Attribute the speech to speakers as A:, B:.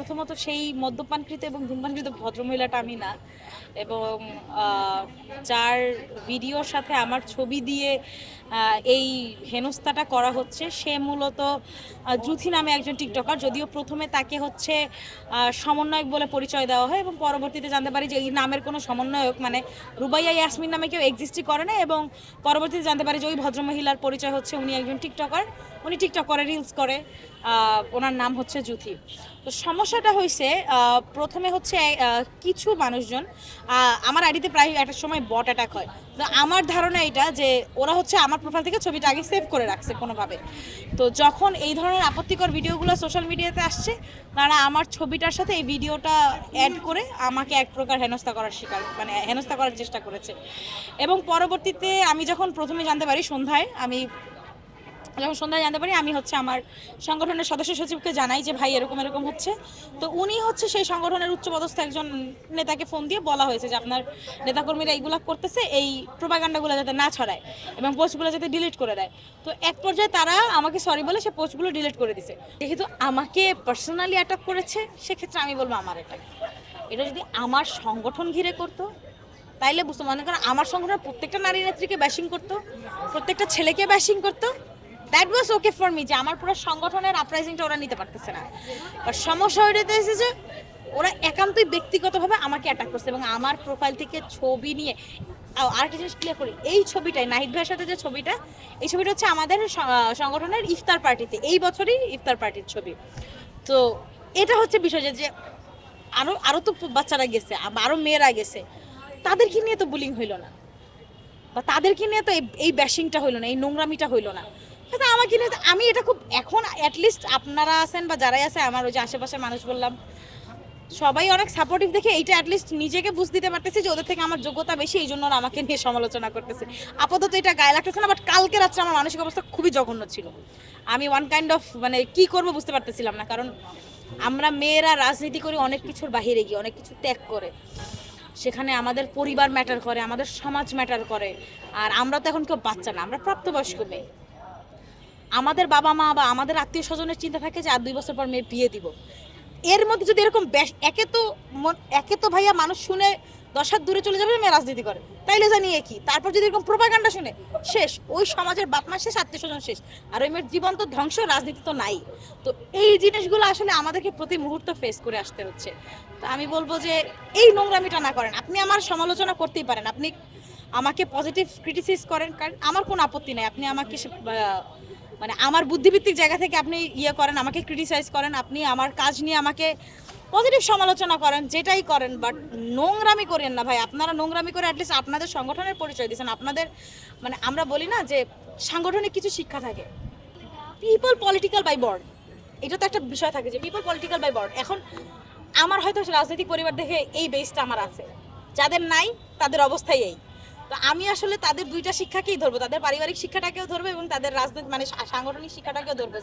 A: প্রথমত সেই মদ্যপানকৃত এবং ধূমপানকৃত ভদ্রমহিলাটা আমি না, এবং যার ভিডিওর সাথে আমার ছবি দিয়ে এই হেনস্থাটা করা হচ্ছে সে মূলত জুথি নামে একজন টিকটকার। যদিও প্রথমে তাকে হচ্ছে সমন্বয়ক বলে পরিচয় দেওয়া হয় এবং পরবর্তীতে জানতে পারি যে এই নামের কোনো সমন্বয়ক মানে রুবাইয়া ইয়াসমিন নামে কেউ এক্সিস্টই করে না, এবং পরবর্তীতে জানতে পারি যে ওই ভদ্রমহিলার পরিচয় হচ্ছে উনি একজন টিকটকার, উনি টিকটক করে, রিলস করে, ওনার নাম হচ্ছে জুথি। তো সমস্যাটা হয়েছে প্রথমে হচ্ছে কিছু মানুষজন আমার আইডিতে প্রায় একটা সময় বট অ্যাটাক হয়। তো আমার ধারণা এটা যে ওরা হচ্ছে আমার প্রোফাইল থেকে ছবিটা আগে সেভ করে রাখছে কোনোভাবে। তো যখন এই ধরনের আপত্তিকর ভিডিওগুলো সোশ্যাল মিডিয়াতে আসছে, তারা আমার ছবিটার সাথে এই ভিডিওটা অ্যাড করে আমাকে এক প্রকার হেনস্থা করার শিকার মানে হেনস্থা করার চেষ্টা করেছে। এবং পরবর্তীতে আমি যখন প্রথমে জানতে পারি জানতে পারি, আমি হচ্ছে আমার সংগঠনের সদস্য সচিবকে জানাই যে ভাই এরকম এরকম হচ্ছে। তো উনি হচ্ছে সেই সংগঠনের উচ্চপদস্থ একজন নেতাকে ফোন দিয়ে বলা হয়েছে যে আপনার নেতাকর্মীরা এইগুলো করতেছে, এই প্রোপাগান্ডাগুলো যাতে না ছড়ায় এবং পোস্টগুলো যাতে ডিলিট করে দেয়। তো এক পর্যায়ে তারা আমাকে সরি বলে সে পোস্টগুলো ডিলিট করে দিছে। যেহেতু আমাকে পার্সোনালি অ্যাটাক করেছে, সেক্ষেত্রে আমি বলবো আমার এটা যদি আমার সংগঠন ঘিরে করতো তাইলে বুঝতে, মনে করেন আমার সংগঠনের প্রত্যেকটা নারী নেত্রীকে ব্যাশিং করতো, প্রত্যেকটা ছেলেকে ব্যাশিং করতো, that was okay for me, যে আমার পুরো সংগঠনের আপরাইজিংটা ওরা নিতে পারতেছে না। বাট সমস্যা ওইটাতে এসেছে যে ওরা একান্তই ব্যক্তিগতভাবে আমাকে অ্যাটাক করছে এবং আমার প্রোফাইল থেকে ছবি নিয়ে। আরেকটা জিনিস ক্লিয়ার করি, এই ছবিটাই নাহিদ ভাইয়ের সাথে যে ছবিটা, এই ছবিটা হচ্ছে আমাদের সংগঠনের ইফতার পার্টিতে, এই বছরই ইফতার পার্টির ছবি। তো এটা হচ্ছে বিষয় যে আরও তো বাচ্চারা গেছে, আরও মেয়েরা গেছে, তাদেরকে নিয়ে তো বুলিং হইল না, বা তাদেরকে নিয়ে তো এই ব্যাশিংটা হইলো না, এই নোংরামিটা হইলো না। কিন্তু আমাকে নিয়ে আমি এটা খুব এখন অ্যাটলিস্ট আপনারা আছেন বা যারাই আছে আমার ওই যে আশেপাশের মানুষ বললাম, সবাই অনেক সাপোর্টিভ দেখে এইটা অ্যাটলিস্ট নিজেকে বুঝ দিতে পারতেছি যে ওদের থেকে আমার যোগ্যতা বেশি, এই জন্য আমাকে নিয়ে সমালোচনা করতেছে। আপাতত এটা গায়ে লাগতেছে না, বাট কালকে রাত্রে আমার মানসিক অবস্থা খুবই জঘন্য ছিল। আমি ওয়ান কাইন্ড অফ মানে কি করবো বুঝতে পারতেছিলাম না, কারণ আমরা মেয়েরা রাজনীতি করি অনেক কিছুর বাহিরে গিয়ে, অনেক কিছু ত্যাগ করে, সেখানে আমাদের পরিবার ম্যাটার করে, আমাদের সমাজ ম্যাটার করে। আর আমরা তো এখন কেউ বাচ্চা না, আমরা প্রাপ্তবয়স্ক মেয়ে। আমাদের বাবা মা বা আমাদের আত্মীয় স্বজনের চিন্তা থাকে যে আর 2 বছর পর মেয়ে বিয়ে দিব। এর মধ্যে যদি এরকম একে তো ভাইয়া মানুষ শুনে 10 হাত দূরে চলে যাবে মেয়ে রাজনীতি করে, তাইলে জানিয়ে কি, তারপর যদি এরকম প্রোপাগান্ডা শুনে শেষ, ওই সমাজের বাপ মা শেষ, আত্মীয় স্বজন শেষ, আর ওই মেয়ের জীবন তো ধ্বংস, রাজনীতি তো নাই। তো এই জিনিসগুলো আসলে আমাদেরকে প্রতি মুহূর্ত ফেস করে আসতে হচ্ছে। তো আমি বলবো যে এই নোংরামিটা না করেন, আপনি আমার সমালোচনা করতেই পারেন, আপনি আমাকে পজিটিভ ক্রিটিসাইজ করেন, কারণ আমার কোনো আপত্তি নাই। আপনি আমাকে মানে আমার বুদ্ধিভিত্তিক জায়গা থেকে আপনি করেন, আমাকে ক্রিটিসাইজ করেন, আপনি আমার কাজ নিয়ে আমাকে পজিটিভ সমালোচনা করেন, যেটাই করেন, বাট নোংরামি করেন না ভাই। আপনারা নোংরামি করে অ্যাটলিস্ট আপনাদের সংগঠনের পরিচয় দিয়েছেন, আপনাদের মানে আমরা বলি না যে সাংগঠনিক কিছু শিক্ষা থাকে, পিপল পলিটিক্যাল বাই বর্ড, এটা তো একটা বিষয় থাকে যে পিপল পলিটিক্যাল বাই বর্ড। এখন আমার হয়তো রাজনৈতিক পরিবার দেখে এই বেসটা আমার আছে, যাদের নাই তাদের অবস্থাই এই। তো আমি আসলে তাদের দুইটা শিক্ষাকেই ধরবো, তাদের পারিবারিক শিক্ষাটাকেও ধরবো এবং তাদের রাজনৈতিক মানে সাংগঠনিক শিক্ষাটাকেও ধরবো।